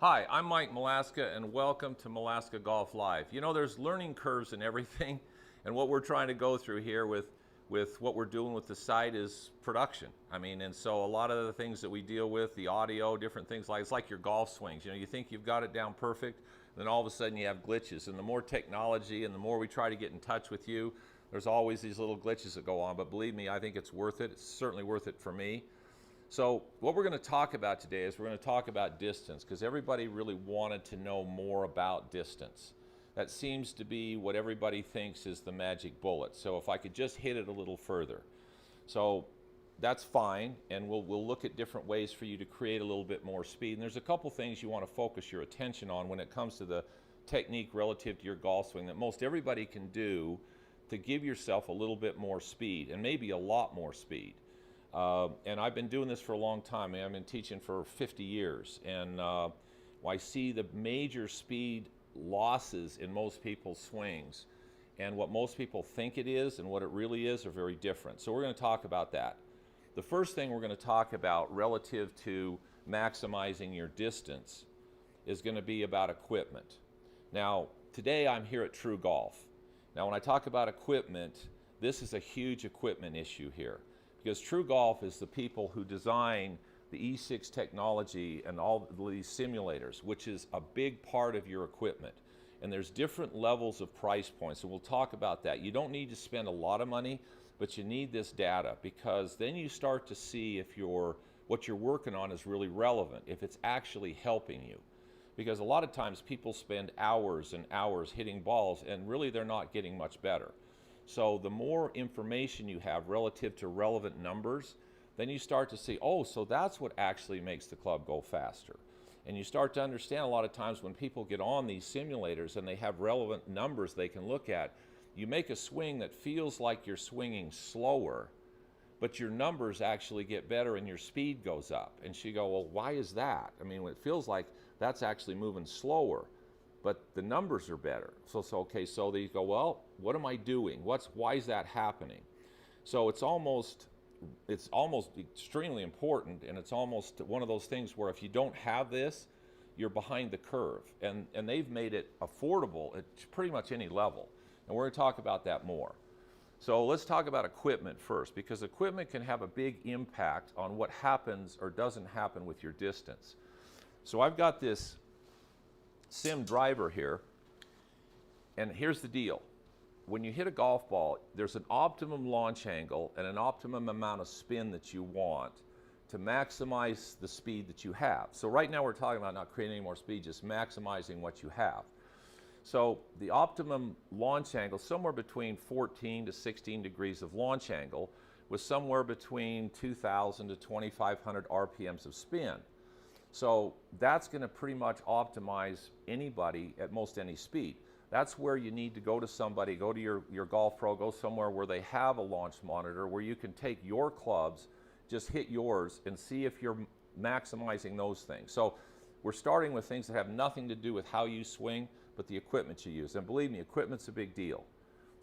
Hi, I'm Mike Malaska, and welcome to Malaska Golf Live. You know, there's learning curves in everything, and what we're trying to go through here with what we're doing with the site is production. I mean, and so a lot of the things that we deal with, the audio, different things like, it's like your golf swings. You know, you think you've got it down perfect, then all of a sudden you have glitches. And the more technology and the more we try to get in touch with you, there's always these little glitches that go on. But believe me, I think it's worth it. It's certainly worth it for me. So what we're going to talk about today is we're going to talk about distance, because everybody really wanted to know more about distance. That seems to be what everybody thinks is the magic bullet. So if I could just hit it a little further. So that's fine, and we'll look at different ways for you to create a little bit more speed. And there's a couple things you want to focus your attention on when it comes to the technique relative to your golf swing that most everybody can do to give yourself a little bit more speed, and maybe a lot more speed. And I've been doing this for a long time. I've been teaching for 50 years, and I see the major speed losses in most people's swings, and what most people think it is and what it really is are very different. So we're going to talk about that. The first thing we're going to talk about relative to maximizing your distance is going to be about equipment. Now, today I'm here at True Golf. Now, when I talk about equipment, this is a huge equipment issue here, because True Golf is the people who design the E6 technology and all these simulators, which is a big part of your equipment. And there's different levels of price points, and we'll talk about that. You don't need to spend a lot of money, but you need this data, because then you start to see if what you're working on is really relevant, if it's actually helping you. Because a lot of times people spend hours and hours hitting balls, and really they're not getting much better. So the more information you have relative to relevant numbers, then you start to see, oh, so that's what actually makes the club go faster. And you start to understand a lot of times when people get on these simulators and they have relevant numbers they can look at, you make a swing that feels like you're swinging slower, but your numbers actually get better and your speed goes up. And she go, well, why is that? I mean, it feels like that's actually moving slower, but the numbers are better. So okay, so they go, well, what am I doing? Why is that happening? So it's almost extremely important, and it's almost one of those things where if you don't have this, you're behind the curve. And they've made it affordable at pretty much any level. And we're going to talk about that more. So let's talk about equipment first, because equipment can have a big impact on what happens or doesn't happen with your distance. So I've got this sim driver here, and here's the deal. When you hit a golf ball, there's an optimum launch angle and an optimum amount of spin that you want to maximize the speed that you have. So right now we're talking about not creating any more speed, just maximizing what you have. So the optimum launch angle, somewhere between 14 to 16 degrees of launch angle, was somewhere between 2,000 to 2,500 RPMs of spin. So that's going to pretty much optimize anybody at most any speed. That's where you need to go to somebody, go to your golf pro, go somewhere where they have a launch monitor, where you can take your clubs, just hit yours, and see if you're maximizing those things. So we're starting with things that have nothing to do with how you swing, but the equipment you use. And believe me, equipment's a big deal.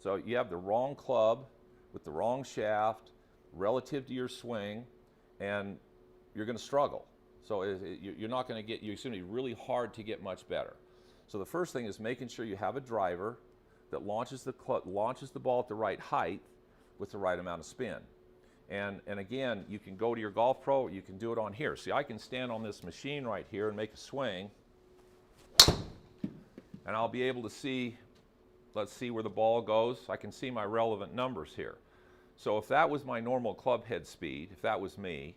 So you have the wrong club with the wrong shaft relative to your swing, and you're going to struggle. So you're not going to get, it's going to be really hard to get much better. So the first thing is making sure you have a driver that launches the ball at the right height with the right amount of spin. And again, you can go to your golf pro, you can do it on here. See, I can stand on this machine right here and make a swing, and I'll be able to see, let's see where the ball goes. I can see my relevant numbers here. So if that was my normal club head speed, if that was me,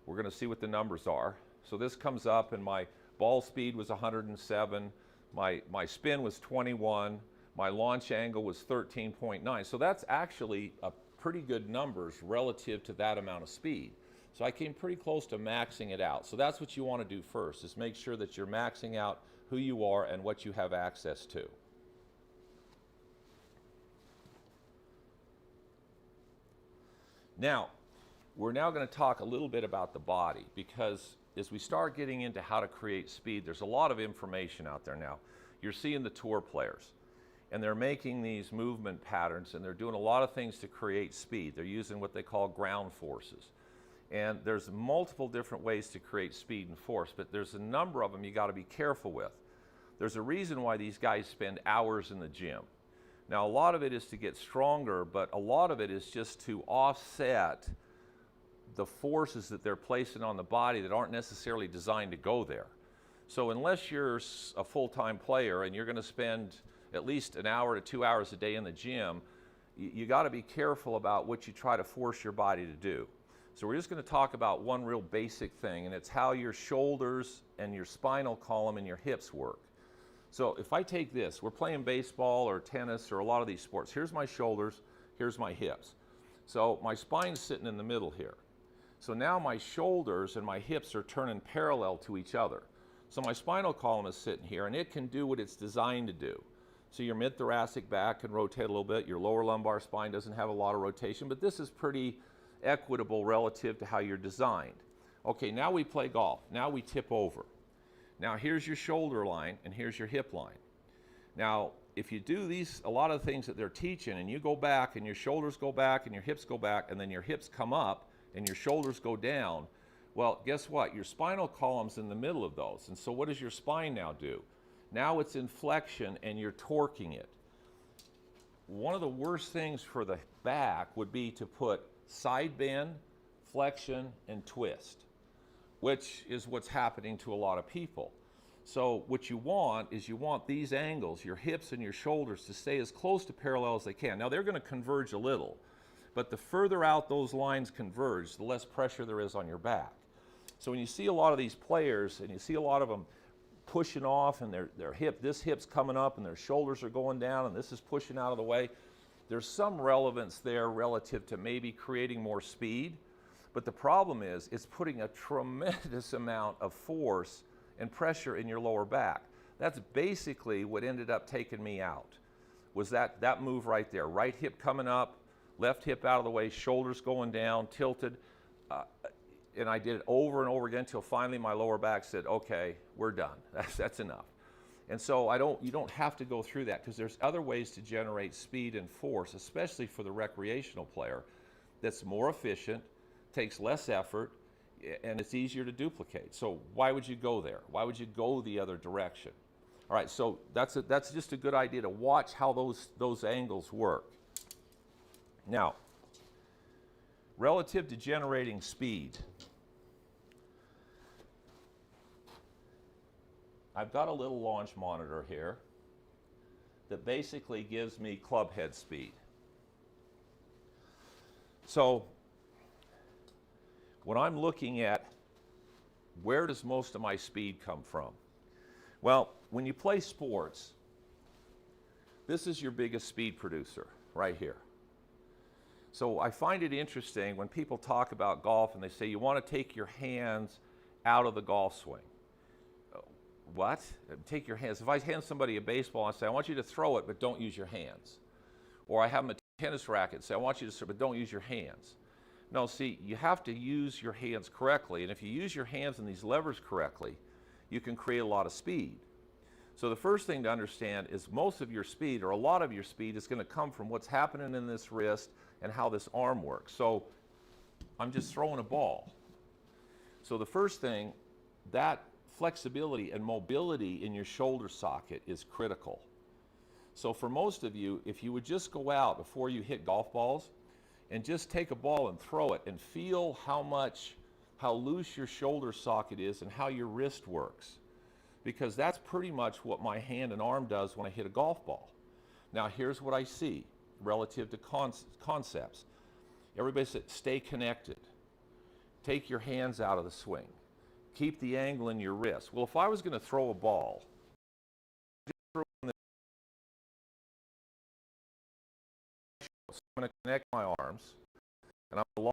we're going to see what the numbers are. So this comes up, and my ball speed was 107, my spin was 21, my launch angle was 13.9. So that's actually a pretty good numbers relative to that amount of speed. So I came pretty close to maxing it out. So that's what you want to do first, is make sure that you're maxing out who you are and what you have access to. Now, we're now going to talk a little bit about the body, because as we start getting into how to create speed, there's a lot of information out there now. You're seeing the tour players, and they're making these movement patterns, and they're doing a lot of things to create speed. They're using what they call ground forces. And there's multiple different ways to create speed and force, but there's a number of them you got to be careful with. There's a reason why these guys spend hours in the gym. Now, a lot of it is to get stronger, but a lot of it is just to offset the forces that they're placing on the body that aren't necessarily designed to go there. So unless you're a full-time player and you're going to spend at least an hour to 2 hours a day in the gym, you got to be careful about what you try to force your body to do. So we're just going to talk about one real basic thing, and it's how your shoulders and your spinal column and your hips work. So if I take this, we're playing baseball or tennis or a lot of these sports. Here's my shoulders, here's my hips. So my spine's sitting in the middle here. So now my shoulders and my hips are turning parallel to each other. So my spinal column is sitting here, and it can do what it's designed to do. So your mid-thoracic back can rotate a little bit. Your lower lumbar spine doesn't have a lot of rotation, but this is pretty equitable relative to how you're designed. Okay, now we play golf. Now we tip over. Now here's your shoulder line, and here's your hip line. Now, if you do these, a lot of the things that they're teaching, and you go back, and your shoulders go back, and your hips go back, and then your hips come up, and your shoulders go down, well, guess what? Your spinal column's in the middle of those. And so what does your spine now do? Now it's in flexion, and you're torquing it. One of the worst things for the back would be to put side bend, flexion, and twist, which is what's happening to a lot of people. So what you want is you want these angles, your hips and your shoulders, to stay as close to parallel as they can. Now they're going to converge a little, but the further out those lines converge, the less pressure there is on your back. So when you see a lot of these players, and you see a lot of them pushing off, and this hip's coming up, and their shoulders are going down, and this is pushing out of the way, there's some relevance there relative to maybe creating more speed. But the problem is, it's putting a tremendous amount of force and pressure in your lower back. That's basically what ended up taking me out, was that move right there. Right hip coming up, left hip out of the way, shoulders going down, tilted. And I did it over and over again until finally my lower back said, okay, we're done. That's enough. And so you don't have to go through that, because there's other ways to generate speed and force, especially for the recreational player, that's more efficient, takes less effort, and it's easier to duplicate. So why would you go there? Why would you go the other direction? All right, so that's just a good idea to watch how those angles work. Now, relative to generating speed, I've got a little launch monitor here that basically gives me club head speed. So when I'm looking at where does most of my speed come from? Well, when you play sports, this is your biggest speed producer right here. So I find it interesting when people talk about golf and they say you want to take your hands out of the golf swing. What? Take your hands. If I hand somebody a baseball and say, I want you to throw it, but don't use your hands. Or I have them a tennis racket and say, I want you to serve, but don't use your hands. No, see, you have to use your hands correctly. And if you use your hands and these levers correctly, you can create a lot of speed. So the first thing to understand is most of your speed, or a lot of your speed, is going to come from what's happening in this wrist and how this arm works. So I'm just throwing a ball. So the first thing, that flexibility and mobility in your shoulder socket is critical. So for most of you, if you would just go out before you hit golf balls and just take a ball and throw it and feel how loose your shoulder socket is and how your wrist works, because that's pretty much what my hand and arm does when I hit a golf ball. Now here's what I see relative to concepts. Everybody said, stay connected. Take your hands out of the swing. Keep the angle in your wrist. Well, if I was going to throw a ball, I'm going to connect my arms, and I'm going to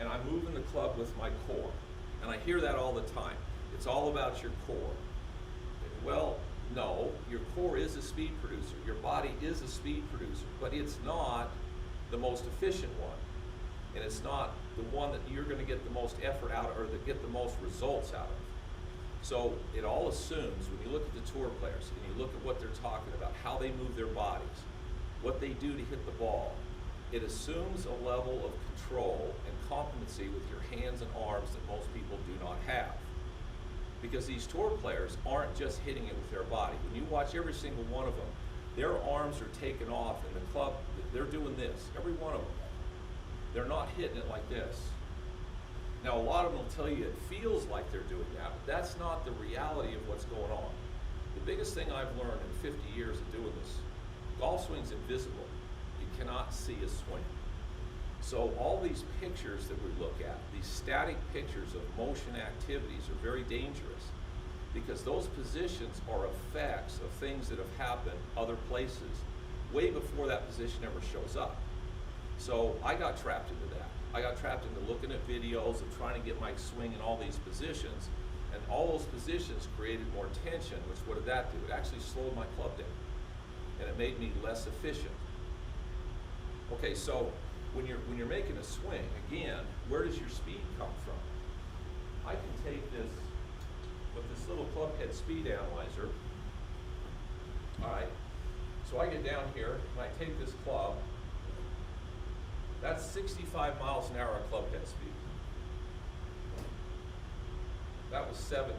and I'm moving the club with my core. And I hear that all the time. It's all about your core. Well, no, your core is a speed producer. Your body is a speed producer, but it's not the most efficient one. And it's not the one that you're going to get the most effort out of or that get the most results out of. So it all assumes, when you look at the tour players and you look at what they're talking about, how they move their bodies, what they do to hit the ball, it assumes a level of control and competency with your hands and arms that most people do not have. Because these tour players aren't just hitting it with their body. When you watch every single one of them, their arms are taken off and the club, they're doing this, every one of them. They're not hitting it like this. Now, a lot of them will tell you it feels like they're doing that, but that's not the reality of what's going on. The biggest thing I've learned in 50 years of doing this, golf swing's invisible. You cannot see a swing. So all these pictures that we look at, these static pictures of motion activities are very dangerous because those positions are effects of things that have happened other places way before that position ever shows up. So I got trapped into that. I got trapped into looking at videos of trying to get my swing in all these positions, and all those positions created more tension, which what did that do? It actually slowed my club down, and it made me less efficient. Okay, so when you're making a swing, again, where does your speed come from? I can take this with this little club head speed analyzer. All right, so I get down here and I take this club. That's 65 miles an hour of club head speed. That was 70.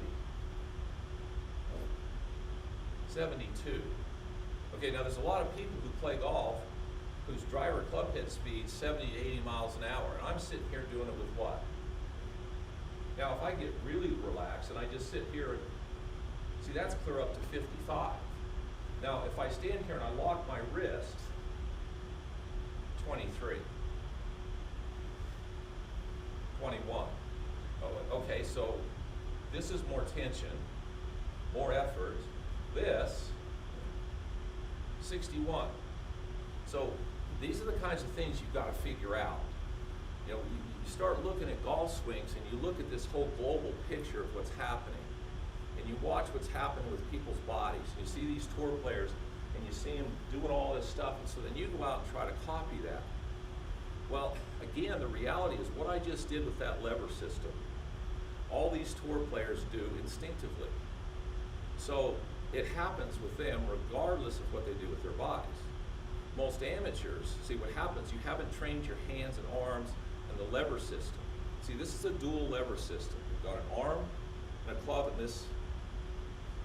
72. Okay, now there's a lot of people who play golf whose driver club head speed 70 to 80 miles an hour, and I'm sitting here doing it with what? Now, if I get really relaxed and I just sit here and see, that's clear up to 55. Now, if I stand here and I lock my wrist, 23. 21. Oh, okay, so this is more tension, more effort. This, 61. So these are the kinds of things you've got to figure out. You know, you start looking at golf swings and you look at this whole global picture of what's happening, and you watch what's happening with people's bodies. And you see these tour players and you see them doing all this stuff, and so then you go out and try to copy that. Well, again, the reality is what I just did with that lever system, all these tour players do instinctively. So it happens with them regardless of what they do with their bodies. Most amateurs, see what happens, you haven't trained your hands and arms and the lever system. See, this is a dual lever system. You've got an arm and a club and this.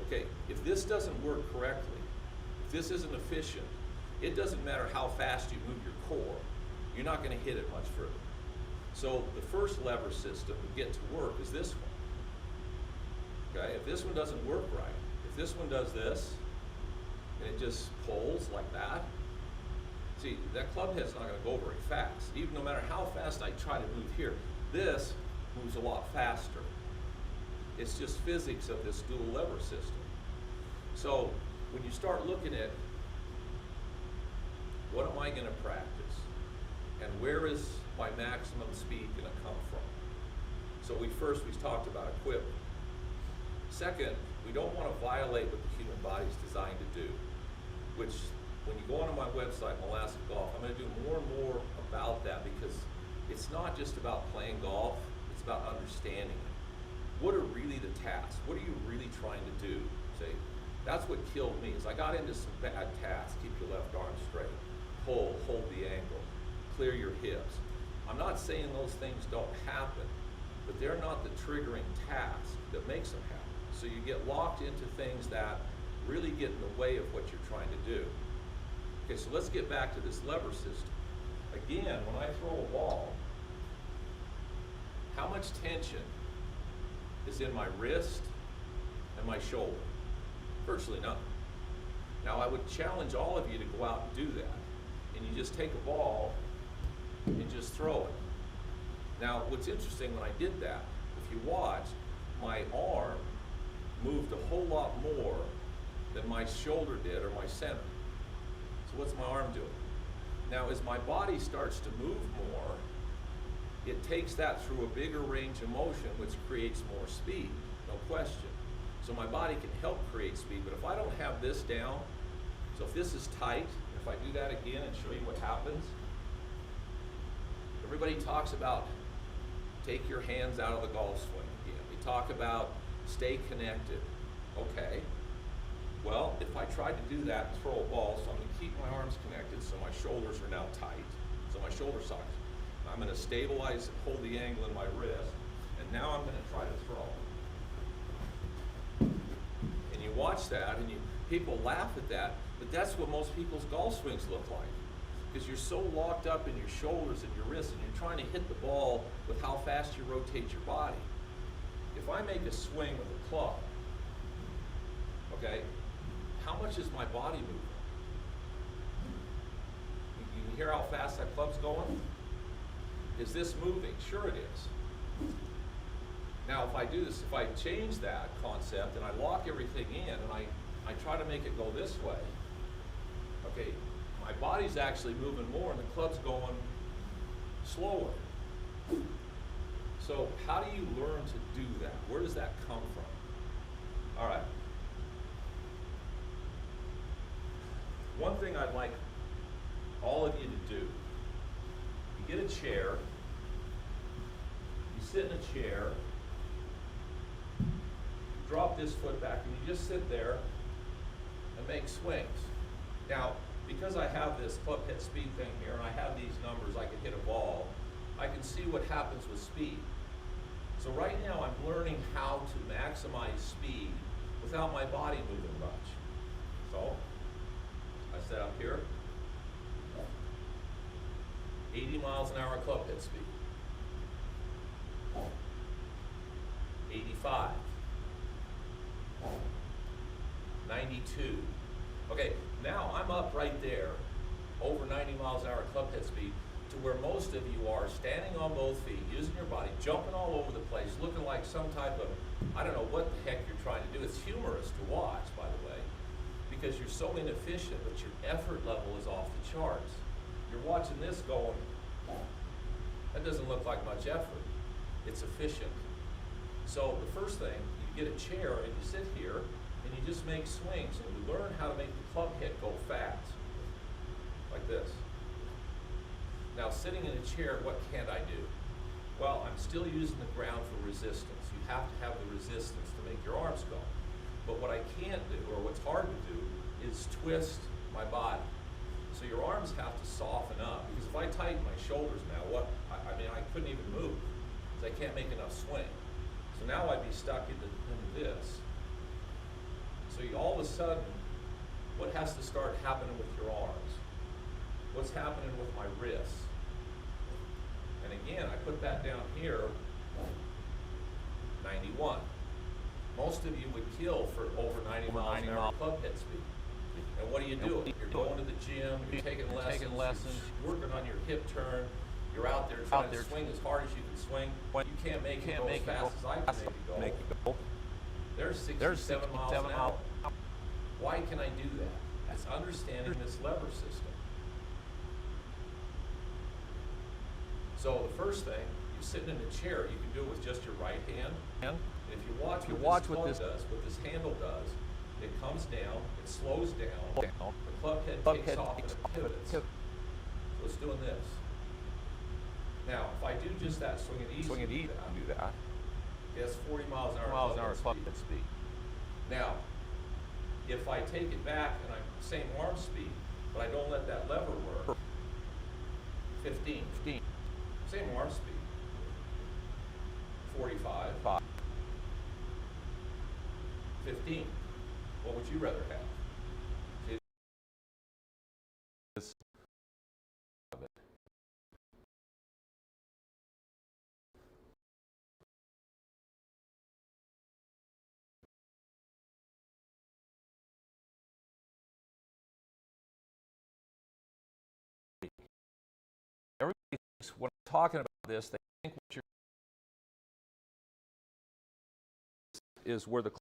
Okay, if this doesn't work correctly, if this isn't efficient, it doesn't matter how fast you move your core, you're not going to hit it much further. So the first lever system to get to work is this one. Okay, if this one doesn't work right, if this one does this, and it just pulls like that, see, that club head's not going to go very fast. Even no matter how fast I try to move here, this moves a lot faster. It's just physics of this dual lever system. So when you start looking at what am I going to practice and where is my maximum speed going to come from? So we talked about equipment. Second, we don't want to violate what the human body is designed to do, which when you go onto my website, Malaska Golf, I'm going to do more and more about that because it's not just about playing golf, it's about understanding it. What are really the tasks? What are you really trying to do? Say, that's what killed me, is I got into some bad tasks. Keep your left arm straight, pull, hold the angle, clear your hips. I'm not saying those things don't happen, but they're not the triggering task that makes them happen. So you get locked into things that really get in the way of what you're trying to do. Okay, so let's get back to this lever system. Again, when I throw a ball, how much tension is in my wrist and my shoulder? Virtually none. Now I would challenge all of you to go out and do that. And you just take a ball and just throw it. Now what's interesting, when I did that, if you watch, my arm moved a whole lot more than my shoulder did or my center. So what's my arm doing? Now as my body starts to move more, it takes that through a bigger range of motion, which creates more speed, no question. So my body can help create speed, but if I don't have this down, so if this is tight, if I do that again and show you what happens, everybody talks about take your hands out of the golf swing again. We talk about stay connected. Okay. Well, if I tried to do that and throw a ball, so I'm going to keep my arms connected so my shoulders are now tight, so my shoulder sockets. I'm going to stabilize, hold the angle in my wrist, and now I'm going to try to throw. And you watch that, and people laugh at that, but that's what most people's golf swings look like. Because you're so locked up in your shoulders and your wrists, and you're trying to hit the ball with how fast you rotate your body. If I make a swing with a club, okay, how much is my body moving? You hear how fast that club's going? Is this moving? Sure it is. Now if I do this, if I change that concept and I lock everything in and I try to make it go this way, okay, my body's actually moving more and the club's going slower. So how do you learn to do that? Where does that come from? All right. One thing I'd like all of you to do, you get a chair, you sit in a chair, you drop this foot back, and you just sit there and make swings. Now, because I have this club head speed thing here, and I have these numbers, I can hit a ball, I can see what happens with speed. So right now I'm learning how to maximize speed without my body moving much. So, I set up here, 80 miles an hour club head speed, 85, 92. Okay, now I'm up right there, over 90 miles an hour club head speed, to where most of you are standing on both feet, using your body, jumping all over the place, looking like some type of, I don't know what the heck you're trying to do. It's humorous to watch, by the way, because you're so inefficient, but your effort level is off the charts. You're watching this going, that doesn't look like much effort. It's efficient. So the first thing, you get a chair and you sit here and you just make swings and you learn how to make the club head go fast, like this. Now sitting in a chair, what can't I do? Well, I'm still using the ground for resistance. You have to have the resistance to make your arms go. But what I can't do, or what's hard to do, is twist my body. So your arms have to soften up, because if I tighten my shoulders now, I mean, I couldn't even move, because I can't make enough swing. So now I'd be stuck into this. So all of a sudden, what has to start happening with your arms? What's happening with my wrists? And again, I put that down here, 91. Most of you would kill for over 90 miles an hour club head speed. And what do? You're going to the gym, you're taking lessons, you're working on your hip turn, you're out there trying to swing as hard as you can swing. You can't make it go as fast as I can make it go. There's 67 miles an hour. Why can I do that? It's understanding this lever system. So the first thing, you're sitting in a chair, you can do it with just your right hand. And if you watch what this handle does, it comes down, it slows down, the club head takes off and it pivots. So it's doing this. Now, if I do just that, swing it easy, do that. Yes, 40 miles an hour club head speed. Now, if I take it back and I'm same arm speed, but I don't let that lever work, 15. Same arm speed. 45. 15. What would you rather have? Everybody thinks when I'm talking about this, they think what you're is where the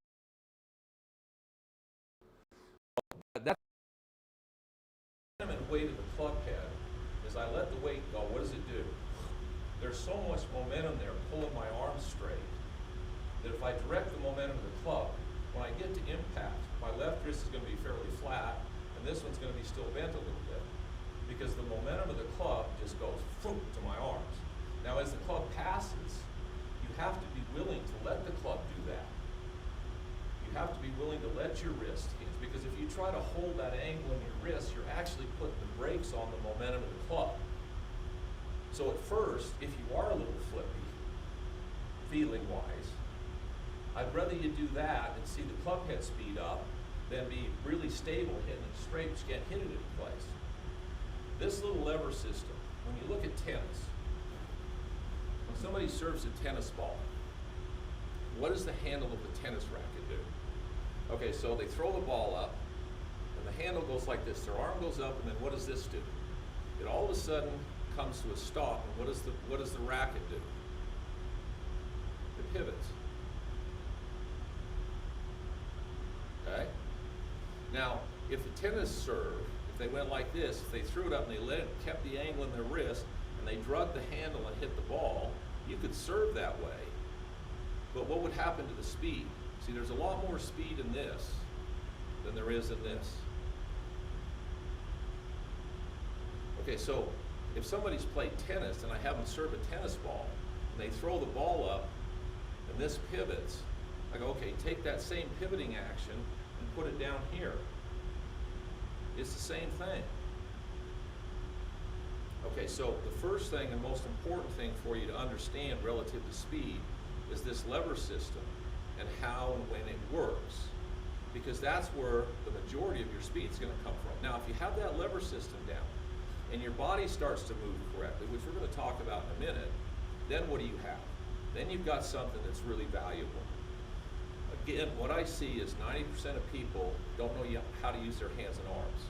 that weight of the club head is I let the weight go. What does it do? there's so much momentum there pulling my arms straight that if I direct the momentum of the club, when I get to impact, my left wrist is going to be fairly flat, and this one's going to be still bent a little bit, because the momentum of the club just goes to my arms. Now as the club passes, you have to be willing to let the club do that. You have to be willing to let your wrist hinge, because if you try to hold that angle in your wrist, you're actually putting the brakes on the momentum of the club. So at first, if you are a little flippy, feeling-wise, I'd rather you do that and see the club head speed up than be really stable hitting it straight, but you can't hit it in place. This little lever system, when you look at tennis, when somebody serves a tennis ball, what does the handle of the tennis racket do? Okay, so they throw the ball up, and the handle goes like this. Their arm goes up, and then what does this do? It all of a sudden comes to a stop, and what does the racket do? It pivots. Okay? Now, if the tennis serve, if they went like this, if they threw it up and they kept the angle in their wrist, and they drug the handle and hit the ball, you could serve that way. But what would happen to the speed? See, there's a lot more speed in this than there is in this. Okay, so if somebody's played tennis and I have them serve a tennis ball, and they throw the ball up, and this pivots, I go, okay, take that same pivoting action and put it down here. It's the same thing. Okay, so the first thing and most important thing for you to understand relative to speed is this lever system and how and when it works, because that's where the majority of your speed is going to come from. Now, if you have that lever system down and your body starts to move correctly, which we're going to talk about in a minute, then what do you have? Then you've got something that's really valuable. Again, what I see is 90% of people don't know how to use their hands and arms,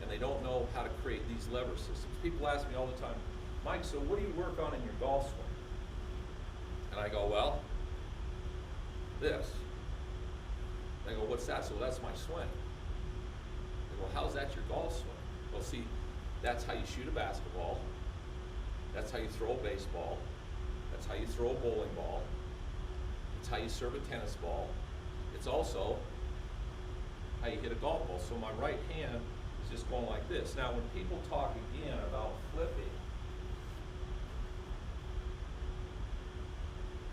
and they don't know how to create these lever systems. People ask me all the time, Mike, so what do you work on in your golf swing? And I go, well, this. They go, what's that? So that's my swing. They go, how's that your golf swing? Well, see, that's how you shoot a basketball. That's how you throw a baseball. That's how you throw a bowling ball. It's how you serve a tennis ball. It's also how you hit a golf ball. So my right hand is just going like this. Now, when people talk again about flipping,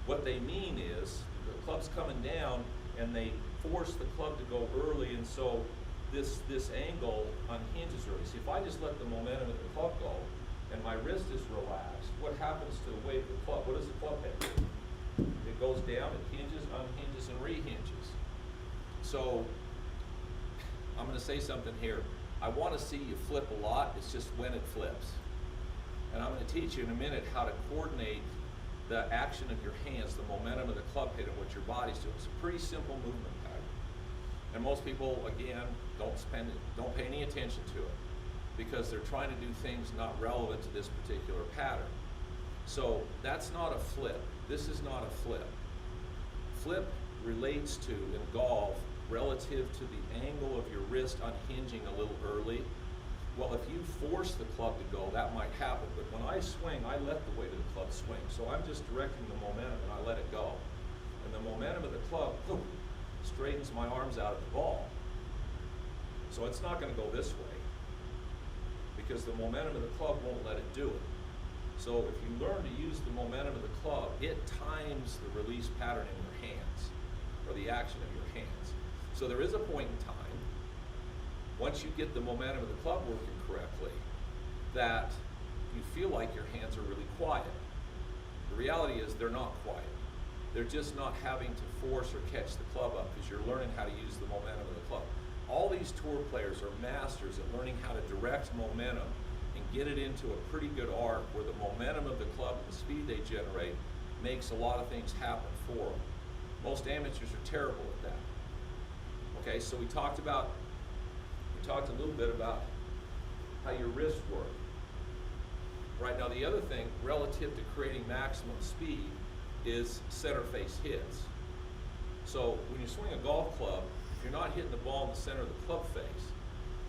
what they mean is the club's coming down and they force the club to go early, and so this angle unhinges early. See, if I just let the momentum of the club go and my wrist is relaxed, what happens to the weight of the club? What does the club head do? It goes down, it hinges, unhinges, and rehinges. So I'm going to say something here. I want to see you flip a lot. It's just when it flips. And I'm going to teach you in a minute how to coordinate the action of your hands, the momentum of the club head, and what your body's doing. It's a pretty simple movement pattern. And most people, again, don't pay any attention to it because they're trying to do things not relevant to this particular pattern. So that's not a flip. This is not a flip. Flip relates to, in golf, relative to the angle of your wrist unhinging a little early. Well, if you force the club to go, that might happen. But when I swing, I let the weight of the club swing. So I'm just directing the momentum and I let it go. And the momentum of the club straightens my arms out at the ball. So it's not going to go this way because the momentum of the club won't let it do it. So if you learn to use the momentum of the club, it times the release pattern in your hands, or the action of your hands. So there is a point in time, once you get the momentum of the club working correctly, that you feel like your hands are really quiet. The reality is they're not quiet. They're just not having to force or catch the club up because you're learning how to use the momentum of the club. All these tour players are masters at learning how to direct momentum and get it into a pretty good arc where the momentum of the club and the speed they generate makes a lot of things happen for them. Most amateurs are terrible at that. Okay, so we talked a little bit about how your wrists work. Right, now the other thing relative to creating maximum speed is center face hits. So when you swing a golf club, if you're not hitting the ball in the center of the club face,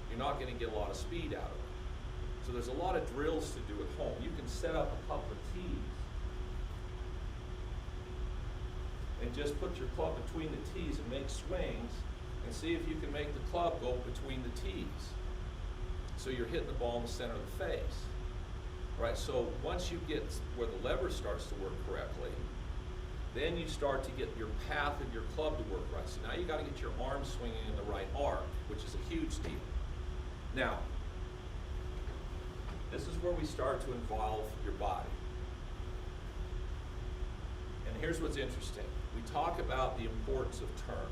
you're not going to get a lot of speed out of it. So there's a lot of drills to do at home. You can set up a couple of tees and just put your club between the tees and make swings and see if you can make the club go between the tees. So you're hitting the ball in the center of the face. Right, so once you get where the lever starts to work correctly, then you start to get your path of your club to work right. So now you got to get your arms swinging in the right arc, which is a huge deal. Now, this is where we start to involve your body. And here's what's interesting. We talk about the importance of turn.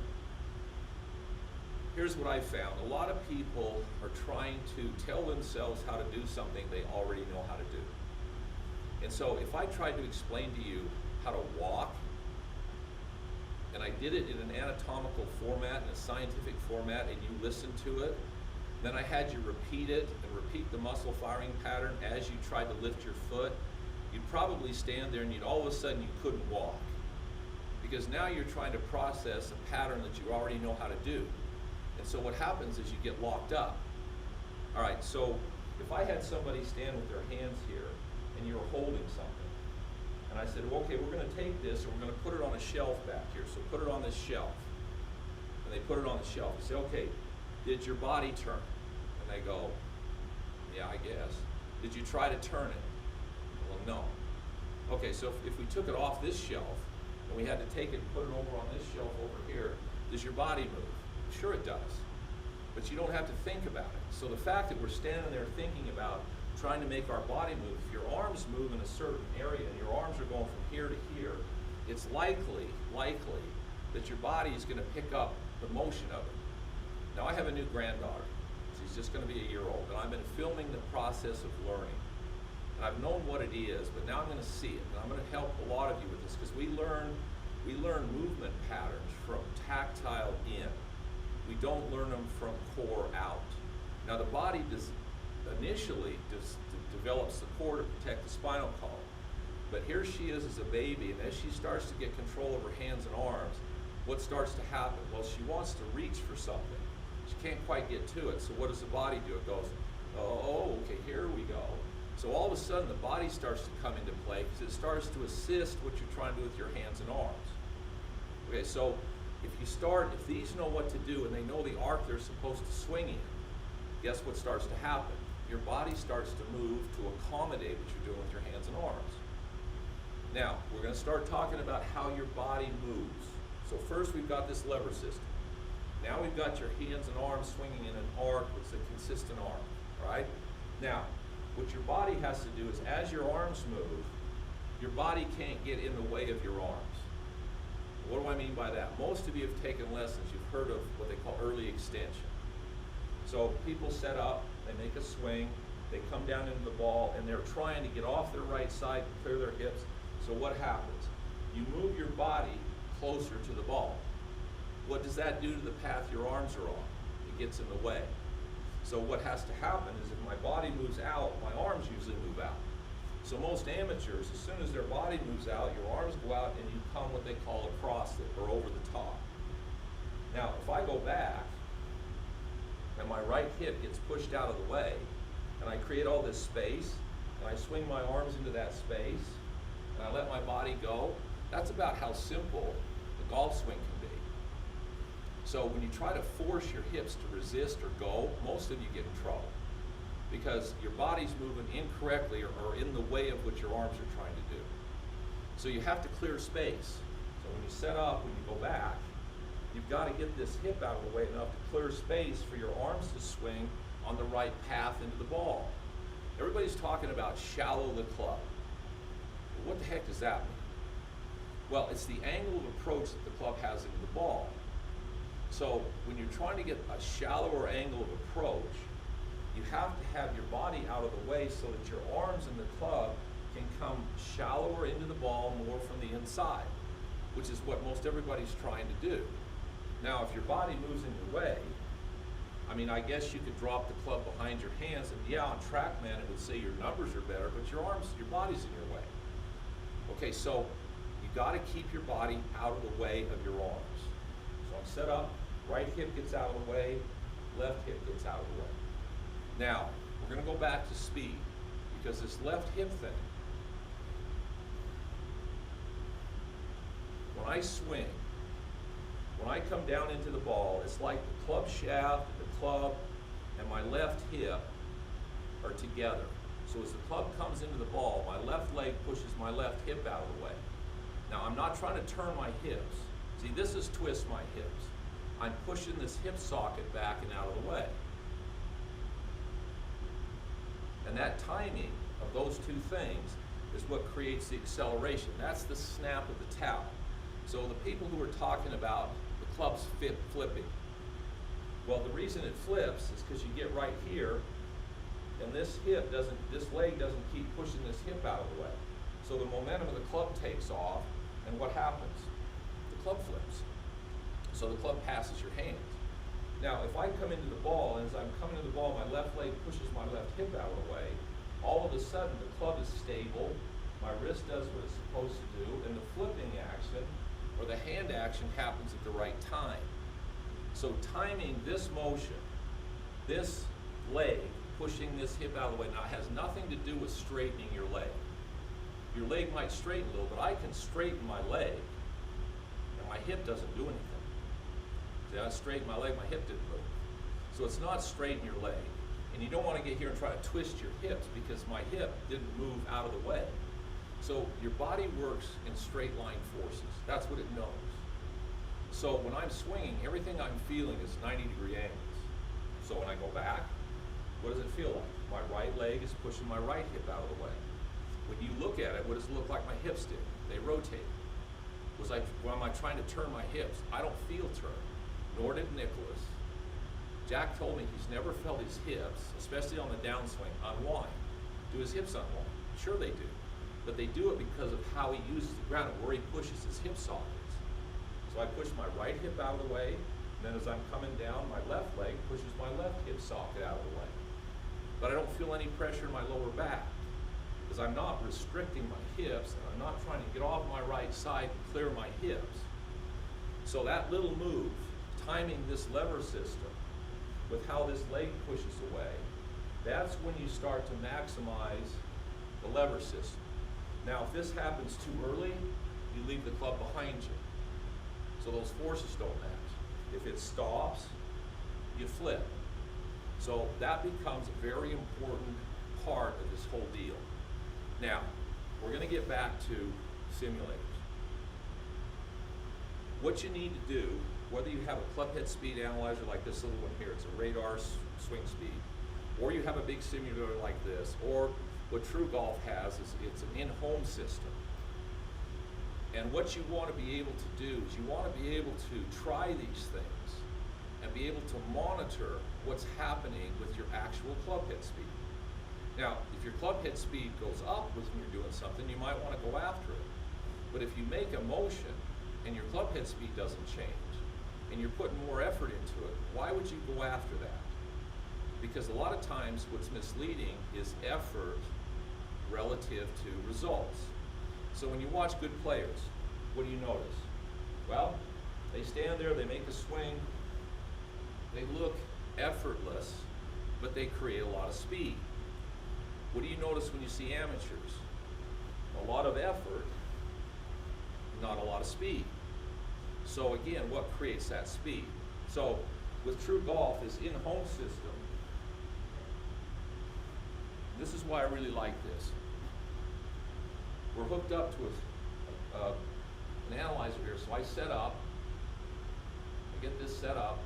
Here's what I found. A lot of people are trying to tell themselves how to do something they already know how to do. And so if I tried to explain to you how to walk, and I did it in an anatomical format, in a scientific format, and you listened to it, then I had you repeat it and repeat the muscle firing pattern as you tried to lift your foot, you'd probably stand there and all of a sudden you couldn't walk. Because now you're trying to process a pattern that you already know how to do. And so what happens is you get locked up. All right, so if I had somebody stand with their hands here and you were holding something, and I said, well, okay, we're going to take this and we're going to put it on a shelf back here. So put it on this shelf. And they put it on the shelf. You say, okay, did your body turn? And they go, yeah, I guess. Did you try to turn it? Well, no. Okay, so if we took it off this shelf and we had to take it and put it over on this shelf over here, does your body move? Sure it does. But you don't have to think about it. So the fact that we're standing there thinking about trying to make our body move, if your arms move in a certain area and your arms are going from here to here, it's likely that your body is going to pick up the motion of it. Now I have a new granddaughter. She's just going to be a year old, and I've been filming the process of learning. And I've known what it is, but now I'm going to see it, and I'm going to help a lot of you with this, because we learn movement patterns from tactile in. We don't learn them from core out. Now the body initially develops the core to protect the spinal column. But here she is as a baby, and as she starts to get control of her hands and arms, what starts to happen? Well, she wants to reach for something. She can't quite get to it, so what does the body do? It goes, oh, okay, here we go. So all of a sudden the body starts to come into play because it starts to assist what you're trying to do with your hands and arms. Okay, so if these know what to do and they know the arc they're supposed to swing in, guess what starts to happen? Your body starts to move to accommodate what you're doing with your hands and arms. Now, we're going to start talking about how your body moves. So first we've got this lever system. Now we've got your hands and arms swinging in an arc that's a consistent arc, right? Now, what your body has to do is as your arms move, your body can't get in the way of your arms. What do I mean by that? Most of you have taken lessons. You've heard of what they call early extension. So people set up, they make a swing, they come down into the ball, and they're trying to get off their right side and clear their hips. So what happens? You move your body closer to the ball. What does that do to the path your arms are on? It gets in the way. So what has to happen is if my body moves out, my arms usually move out. So most amateurs, as soon as their body moves out, your arms go out and you come what they call across it or over the top. Now, if I go back and my right hip gets pushed out of the way and I create all this space and I swing my arms into that space and I let my body go, that's about how simple the golf swing can be. So when you try to force your hips to resist or go, most of you get in trouble, because your body's moving incorrectly or in the way of what your arms are trying to do. So you have to clear space. So when you set up, when you go back, you've got to get this hip out of the way enough to clear space for your arms to swing on the right path into the ball. Everybody's talking about shallow the club. Well, what the heck does that mean? Well, it's the angle of approach that the club has into the ball. So when you're trying to get a shallower angle of approach, you have to have your body out of the way so that your arms and the club can come shallower into the ball, more from the inside, which is what most everybody's trying to do. Now, if your body moves in your way, I mean, I guess you could drop the club behind your hands, and yeah, on TrackMan it would say your numbers are better, but your body's in your way. Okay, so you got to keep your body out of the way of your arms. So I'm set up, right hip gets out of the way, left hip gets out of the way. Now, we're going to go back to speed, because this left hip thing, when I swing, when I come down into the ball, it's like the club shaft, the club, and my left hip are together. So as the club comes into the ball, my left leg pushes my left hip out of the way. Now I'm not trying to turn my hips. See, this is twist my hips. I'm pushing this hip socket back and out of the way. And that timing of those two things is what creates the acceleration. That's the snap of the towel. So the people who are talking about the club's flipping, well, the reason it flips is because you get right here, and this leg doesn't keep pushing this hip out of the way. So the momentum of the club takes off, and what happens? The club flips. So the club passes your hands. Now, if I come into the ball, and as I'm coming to the ball, my left leg pushes my left hip out of the way, all of a sudden the club is stable, my wrist does what it's supposed to do, and the flipping action, or the hand action, happens at the right time. So timing this motion, this leg, pushing this hip out of the way, now has nothing to do with straightening your leg. Your leg might straighten a little, but I can straighten my leg, and my hip doesn't do anything. See, I straightened my leg, my hip didn't move. So it's not straighten your leg. And you don't want to get here and try to twist your hips, because my hip didn't move out of the way. So your body works in straight line forces. That's what it knows. So when I'm swinging, everything I'm feeling is 90-degree angles. So when I go back, what does it feel like? My right leg is pushing my right hip out of the way. When you look at it, what does it look like my hips did? They rotate. Was I, when am I trying to turn my hips? I don't feel turn, nor did Nicholas. Jack told me he's never felt his hips, especially on the downswing, unwind. Do his hips unwind? Sure they do. But they do it because of how he uses the ground and where he pushes his hip sockets. So I push my right hip out of the way, and then as I'm coming down, my left leg pushes my left hip socket out of the way. But I don't feel any pressure in my lower back, because I'm not restricting my hips, and I'm not trying to get off my right side and clear my hips. So that little move, timing this lever system with how this leg pushes away, that's when you start to maximize the lever system. Now, if this happens too early, you leave the club behind you. So those forces don't match. If it stops, you flip. So that becomes a very important part of this whole deal. Now, we're going to get back to simulators. What you need to do, whether you have a club head speed analyzer like this little one here, it's a radar swing speed, or you have a big simulator like this, or what True Golf has is it's an in-home system. And what you want to be able to do is you want to be able to try these things and be able to monitor what's happening with your actual club head speed. Now, if your club head speed goes up when you're doing something, you might want to go after it. But if you make a motion and your club head speed doesn't change, and you're putting more effort into it, why would you go after that? Because a lot of times what's misleading is effort relative to results. So when you watch good players, what do you notice? Well, they stand there, they make a swing, they look effortless, but they create a lot of speed. What do you notice when you see amateurs? A lot of effort, not a lot of speed. So again, what creates that speed? So with True Golf, this in-home system, this is why I really like this. We're hooked up to an analyzer here, so I set up, I get this set up,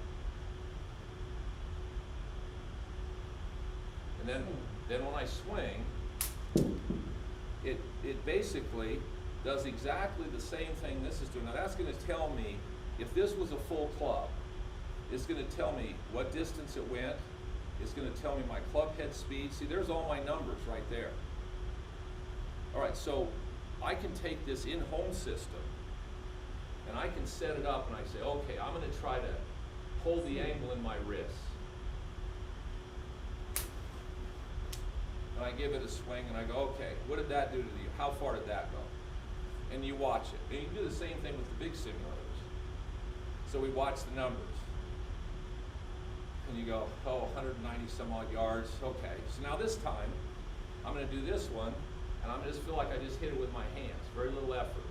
and then when I swing, it basically does exactly the same thing this is doing. Now that's going to tell me, if this was a full club, it's going to tell me what distance it went, it's going to tell me my club head speed. See, there's all my numbers right there. All right, so I can take this in-home system and I can set it up and I say, okay, I'm going to try to hold the angle in my wrist. And I give it a swing and I go, okay, what did that do to you? How far did that go? And you watch it. And you do the same thing with the big simulators. So we watch the numbers. and you go, oh, 190 some odd yards. Okay, so now this time, I'm going to do this one, and I'm going to just feel like I just hit it with my hands. Very little effort.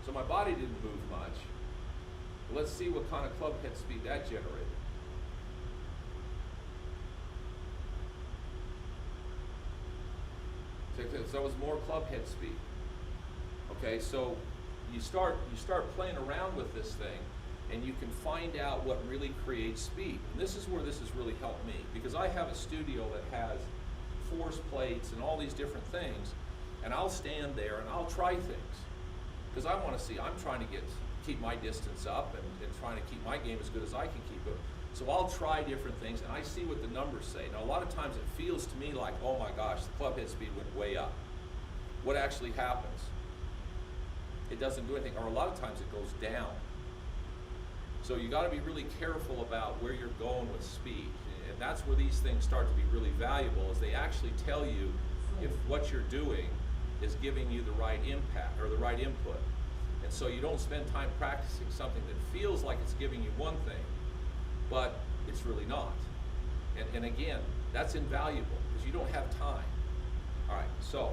So my body didn't move much. But let's see what kind of club head speed that generated. So it was more club head speed. Okay, so you start playing around with this thing, and you can find out what really creates speed. And this is where this has really helped me, because I have a studio that has force plates and all these different things, and I'll stand there and I'll try things, because I want to see, I'm trying to keep my distance up and trying to keep my game as good as I can keep it. So I'll try different things, and I see what the numbers say. Now, a lot of times it feels to me like, oh my gosh, the club head speed went way up. What actually happens? It doesn't do anything, or a lot of times it goes down. So you got to be really careful about where you're going with speed, and that's where these things start to be really valuable, is they actually tell you if what you're doing is giving you the right impact or the right input. And so you don't spend time practicing something that feels like it's giving you one thing, but it's really not. And again, that's invaluable because you don't have time. All right, so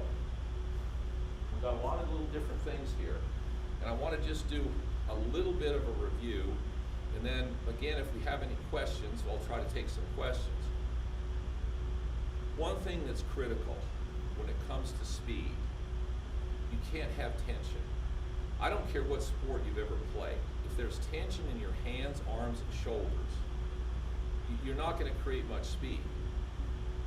we've got a lot of little different things here, and I want to just do a little bit of a review, and then again, if we have any questions, I'll try to take some questions. One thing that's critical when it comes to speed, you can't have tension. I don't care what sport you've ever played. If there's tension in your hands, arms, and shoulders, you're not going to create much speed.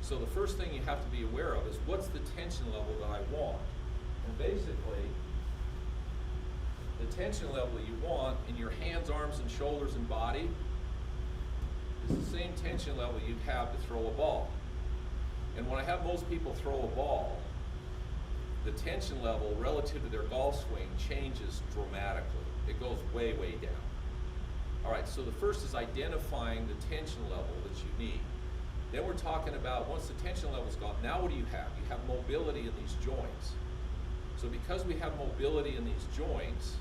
So the first thing you have to be aware of is, what's the tension level that I want? And basically, the tension level you want in your hands, arms, and shoulders and body is the same tension level you'd have to throw a ball. And when I have most people throw a ball, the tension level relative to their golf swing changes dramatically. It goes way, way down. All right, so the first is identifying the tension level that you need. Then we're talking about, once the tension level's gone, now what do you have? You have mobility in these joints. So because we have mobility in these joints,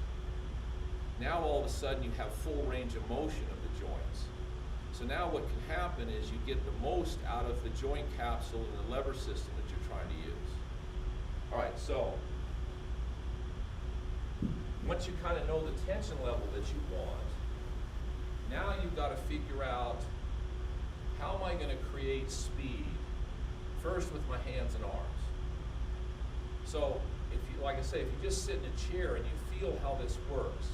now all of a sudden you have full range of motion of the joints. So now what can happen is you get the most out of the joint capsule and the lever system that you're trying to use. All right, so once you kind of know the tension level that you want, now you've got to figure out, how am I going to create speed? First with my hands and arms. So if you, like I say, if you just sit in a chair and you feel how this works.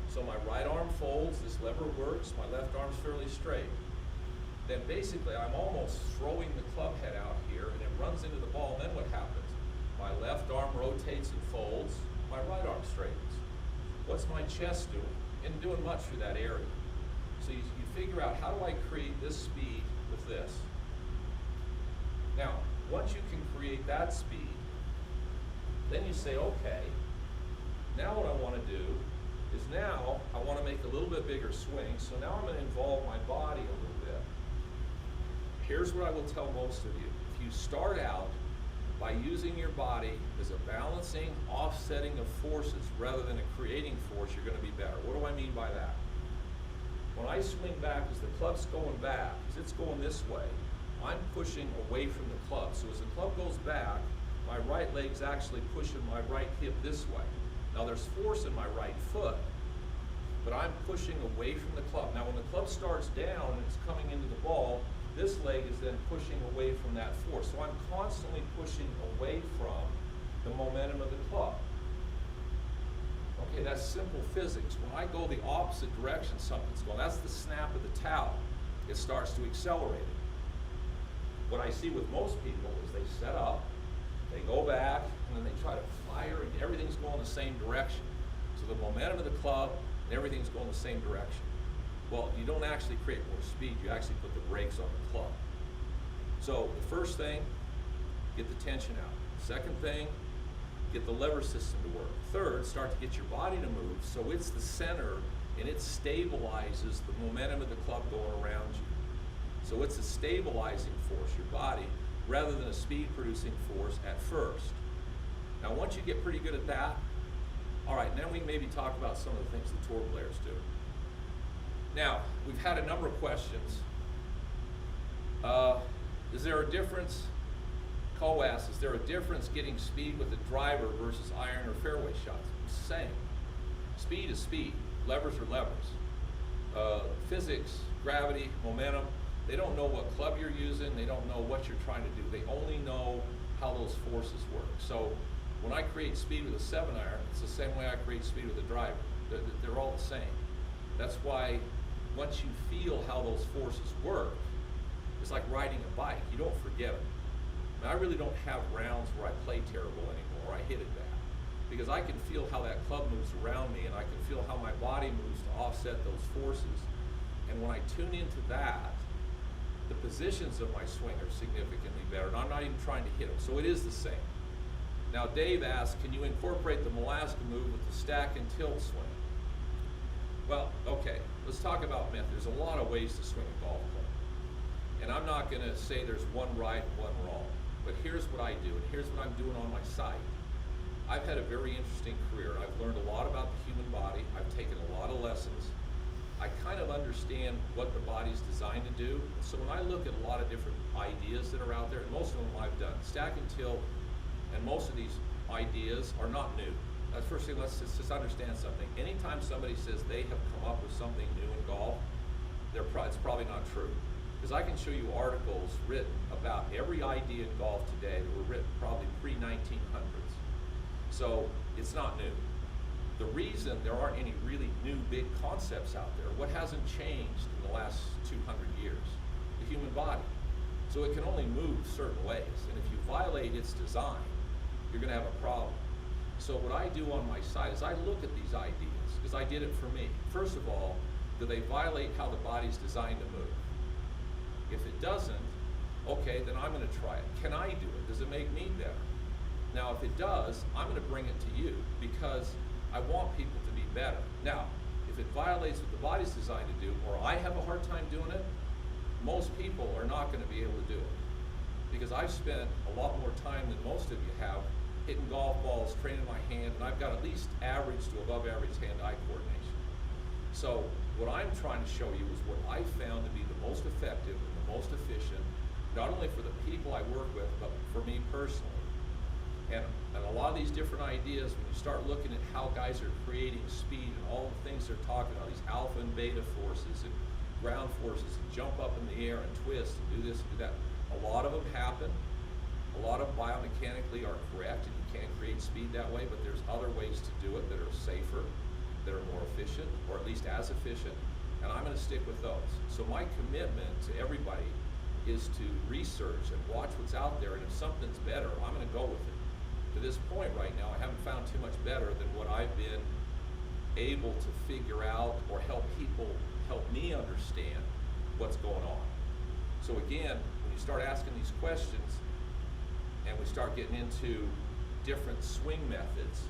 So my right arm folds, this lever works, my left arm's fairly straight. Then basically I'm almost throwing the club head out here, and it runs into the ball, and then what happens? My left arm rotates and folds, my right arm straightens. What's my chest doing? Isn't doing much through that area. So you figure out, how do I create this speed with this? Now, once you can create that speed, then you say, okay, now what I want to do is, now I want to make a little bit bigger swing, so now I'm going to involve my body a little bit. Here's what I will tell most of you. If you start out by using your body as a balancing, offsetting of forces rather than a creating force, you're going to be better. What do I mean by that? When I swing back, as the club's going back, as it's going this way, I'm pushing away from the club. So as the club goes back, my right leg's actually pushing my right hip this way. Now there's force in my right foot, but I'm pushing away from the club. Now when the club starts down and it's coming into the ball, this leg is then pushing away from that force. So I'm constantly pushing away from the momentum of the club. Okay, that's simple physics. When I go the opposite direction, something's going. That's the snap of the towel. It starts to accelerate it. What I see with most people is they set up, they go back, and then they try to fire, and everything's going the same direction. So the momentum of the club, and everything's going the same direction. Well, you don't actually create more speed, you actually put the brakes on the club. So the first thing, get the tension out. Second thing, get the lever system to work. Third, start to get your body to move so it's the center and it stabilizes the momentum of the club going around you. So it's a stabilizing force, your body, rather than a speed producing force at first. Now once you get pretty good at that, All right, now we maybe talk about some of the things the tour players do. Now, we've had a number of questions. Is there a difference, Cole asks, is there a difference getting speed with a driver versus iron or fairway shots? It's the same. Speed is speed, levers are levers. Physics, gravity, momentum, they don't know what club you're using, they don't know what you're trying to do, they only know how those forces work. So when I create speed with a 7-iron, it's the same way I create speed with a driver. They're all the same. That's why once you feel how those forces work, it's like riding a bike. You don't forget them. I really don't have rounds where I play terrible anymore, I hit it bad. Because I can feel how that club moves around me, and I can feel how my body moves to offset those forces. And when I tune into that, the positions of my swing are significantly better, and I'm not even trying to hit them. So it is the same. Now Dave asks, can you incorporate the Malaska move with the stack and tilt swing? Well, okay, let's talk about method. There's a lot of ways to swing a golf club. And I'm not gonna say there's one right, one wrong. But here's what I do, and here's what I'm doing on my site. I've had a very interesting career. I've learned a lot about the human body. I've taken a lot of lessons. I kind of understand what the body's designed to do. So when I look at a lot of different ideas that are out there, and most of them I've done, stack and tilt, and most of these ideas are not new. That's first thing, let's just understand something. Anytime somebody says they have come up with something new in golf, it's probably not true. Because I can show you articles written about every idea in golf today that were written probably pre-1900s. So it's not new. The reason there aren't any really new big concepts out there, what hasn't changed in the last 200 years? The human body. So it can only move certain ways, and if you violate its design, you're gonna have a problem. So what I do on my site is I look at these ideas, because I did it for me. First of all, do they violate how the body's designed to move? If it doesn't, okay, then I'm gonna try it. Can I do it? Does it make me better? Now, if it does, I'm gonna bring it to you, because I want people to be better. Now, if it violates what the body's designed to do, or I have a hard time doing it, most people are not gonna be able to do it. Because I've spent a lot more time than most of you have hitting golf balls, training my hand, and I've got at least average to above average hand-eye coordination. So what I'm trying to show you is what I found to be the most effective and the most efficient, not only for the people I work with, but for me personally. And a lot of these different ideas, when you start looking at how guys are creating speed and all the things they're talking about, these alpha and beta forces and ground forces, and jump up in the air and twist and do this and do that, a lot of them happen. A lot of them biomechanically are correct, and you can create speed that way, but there's other ways to do it that are safer, that are more efficient, or at least as efficient, and I'm gonna stick with those. So my commitment to everybody is to research and watch what's out there, and if something's better, I'm gonna go with it. To this point right now, I haven't found too much better than what I've been able to figure out or help me understand what's going on. So again, when you start asking these questions and we start getting into different swing methods,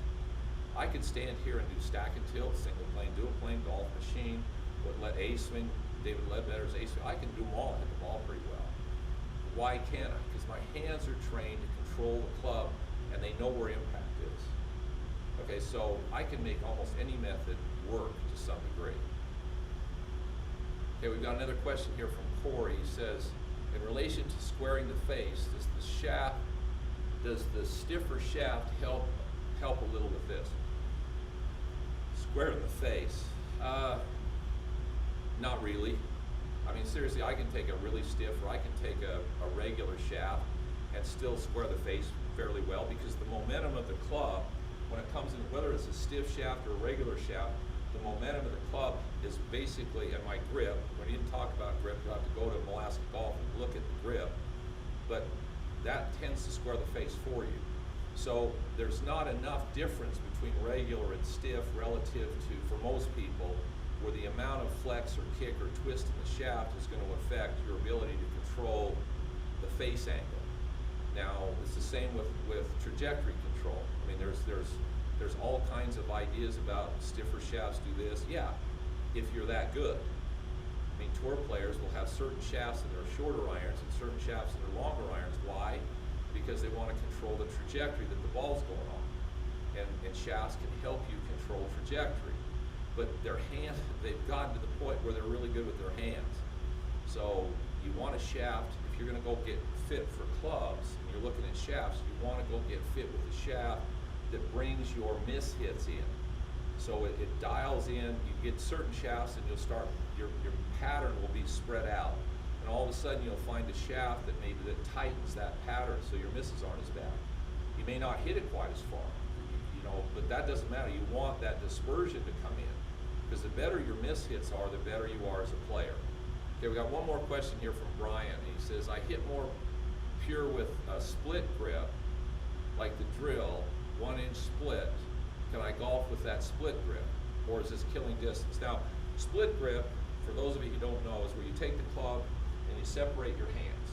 I could stand here and do stack and tilt, single plane, dual plane, golf machine, let A swing, David Ledbetter's A swing, I can do them all, hit the ball pretty well. Why can't I? Because my hands are trained to control the club, and they know where impact is. Okay, so I can make almost any method work to some degree. Okay, we've got another question here from Corey. He says, in relation to squaring the face, does the stiffer shaft help a little with this? Square in the face? Not really. I mean, seriously, I can take a really stiff, or I can take a regular shaft and still square the face fairly well, because the momentum of the club, when it comes in, whether it's a stiff shaft or a regular shaft, the momentum of the club is basically, and my grip, we didn't talk about grip, you'll have to go to Malaska Golf and look at the grip, but that tends to square the face for you. So there's not enough difference between regular and stiff relative to, for most people, where the amount of flex or kick or twist in the shaft is going to affect your ability to control the face angle. Now, it's the same with trajectory control. I mean, there's all kinds of ideas about stiffer shafts do this. Yeah, if you're that good. I mean, tour players will have certain shafts in their shorter irons and certain shafts in their longer irons. Why? Because they want to control the trajectory that the ball's going on. and shafts can help you control trajectory. But they've gotten to the point where they're really good with their hands. So you want a shaft, if you're gonna go get fit for clubs, and you're looking at shafts, you wanna go get fit with a shaft that brings your miss hits in. So it dials in, you get certain shafts and you'll start, your pattern will be spread out. And all of a sudden you'll find a shaft that tightens that pattern so your misses aren't as bad. You may not hit it quite as far, but that doesn't matter. You want that dispersion to come in, because the better your miss hits are, the better you are as a player. Okay, we got one more question here from Brian. He says, I hit more pure with a split grip, like the drill, 1-inch split. Can I golf with that split grip, or is this killing distance? Now, split grip, for those of you who don't know, is where you take the club and you separate your hands.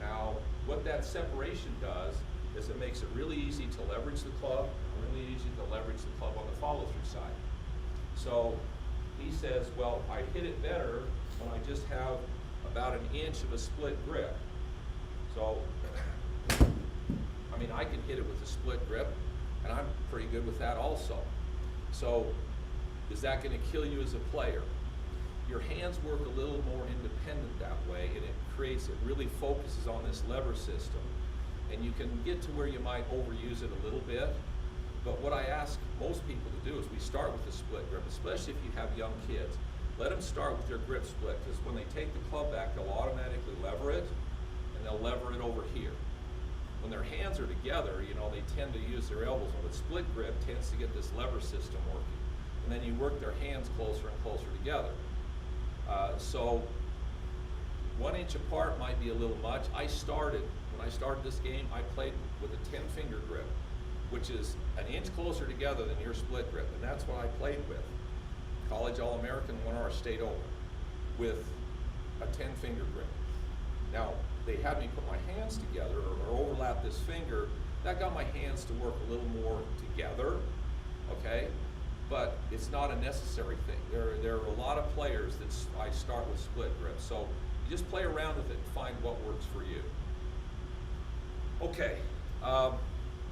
Now, what that separation does is it makes it really easy to leverage the club, really easy to leverage the club on the follow-through side. So he says, well, I hit it better when I just have about 1 inch of a split grip. So, I mean, I can hit it with a split grip, and I'm pretty good with that also. So, is that going to kill you as a player? Your hands work a little more independent that way, and it really focuses on this lever system. And you can get to where you might overuse it a little bit. But what I ask most people to do is we start with a split grip, especially if you have young kids. Let them start with their grip split, because when they take the club back, they'll automatically lever it, and they'll lever it over here. When their hands are together, they tend to use their elbows. But split grip tends to get this lever system working. And then you work their hands closer and closer together. So 1 inch apart might be a little much. When I started this game, I played with a 10-finger grip, which is 1 inch closer together than your split grip, and that's what I played with. College All-American, won our state open with a 10-finger grip. Now, they had me put my hands together or overlap this finger. That got my hands to work a little more together, okay? But it's not a necessary thing. There are a lot of players that I start with split grips. So you just play around with it and find what works for you. Okay,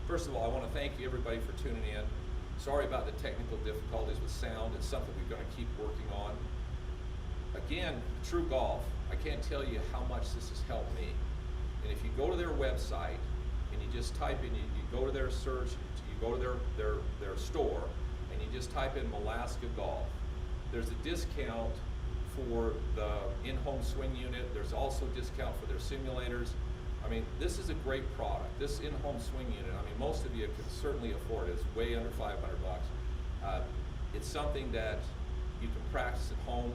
first of all, I want to thank you everybody for tuning in. Sorry about the technical difficulties with sound. It's something we're going to keep working on. Again, True Golf, I can't tell you how much this has helped me. And if you go to their website and you just type in, you go to their search, you go to their store, and you just type in Malaska Golf. There's a discount for the in-home swing unit. There's also a discount for their simulators. I mean, this is a great product. This in-home swing unit, I mean, most of you can certainly afford it. It's way under 500 bucks. It's something that you can practice at home.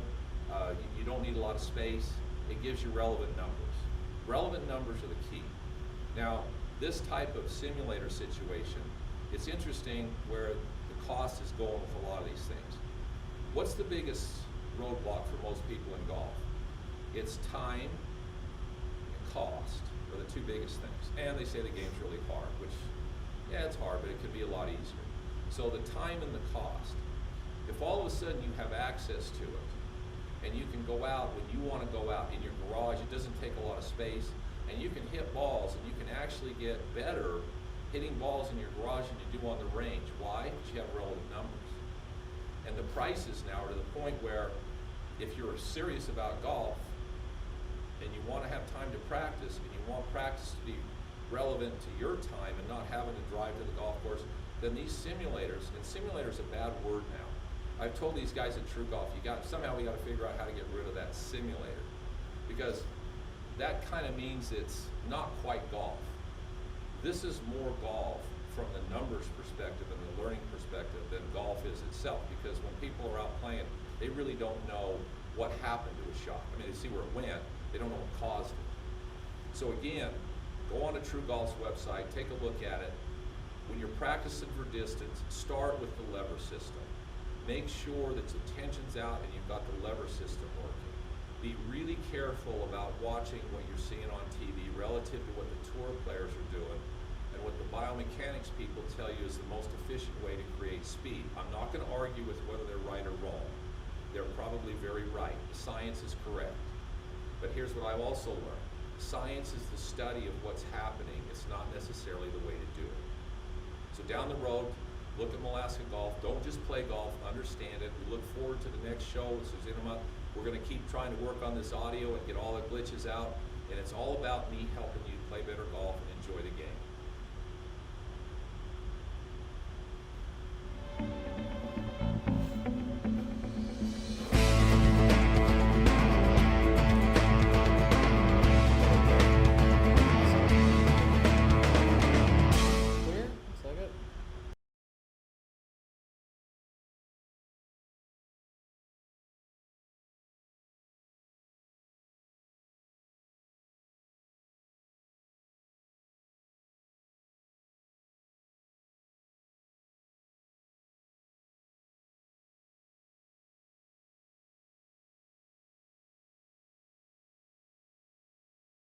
You don't need a lot of space. It gives you relevant numbers. Relevant numbers are the key. Now, this type of simulator situation, it's interesting where the cost is going with a lot of these things. What's the biggest roadblock for most people in golf? It's time and cost are the two biggest things. And they say the game's really hard, which, yeah, it's hard, but it could be a lot easier. So the time and the cost. If all of a sudden you have access to it, and you can go out when you want to go out in your garage, it doesn't take a lot of space, and you can hit balls, and you can actually get better hitting balls in your garage than you do on the range. Why? Because you have relevant numbers. And the prices now are to the point where if you're serious about golf, and you want to have time to practice, and you want practice to be relevant to your time and not having to drive to the golf course, then these simulators, and simulator's a bad word now. I've told these guys at True Golf, somehow we got to figure out how to get rid of that simulator, because that kind of means it's not quite golf. This is more golf from the numbers perspective and the learning perspective than golf is itself, because when people are out playing, they really don't know what happened to a shot. I mean, they see where it went, they don't know what caused it. So again, go on to True Golf's website, take a look at it. When you're practicing for distance, start with the lever system. Make sure that the tension's out and you've got the lever system working. Be really careful about watching what you're seeing on TV relative to what the tour players are doing and what the biomechanics people tell you is the most efficient way to create speed. I'm not going to argue with whether they're right or wrong. They're probably very right. The science is correct. But here's what I've also learned. Science is the study of what's happening. It's not necessarily the way to do it. So down the road, look at Malaska Golf. Don't just play golf, understand it. We look forward to the next show. We're going to keep trying to work on this audio and get all the glitches out. And it's all about me helping you play better golf and enjoy the game.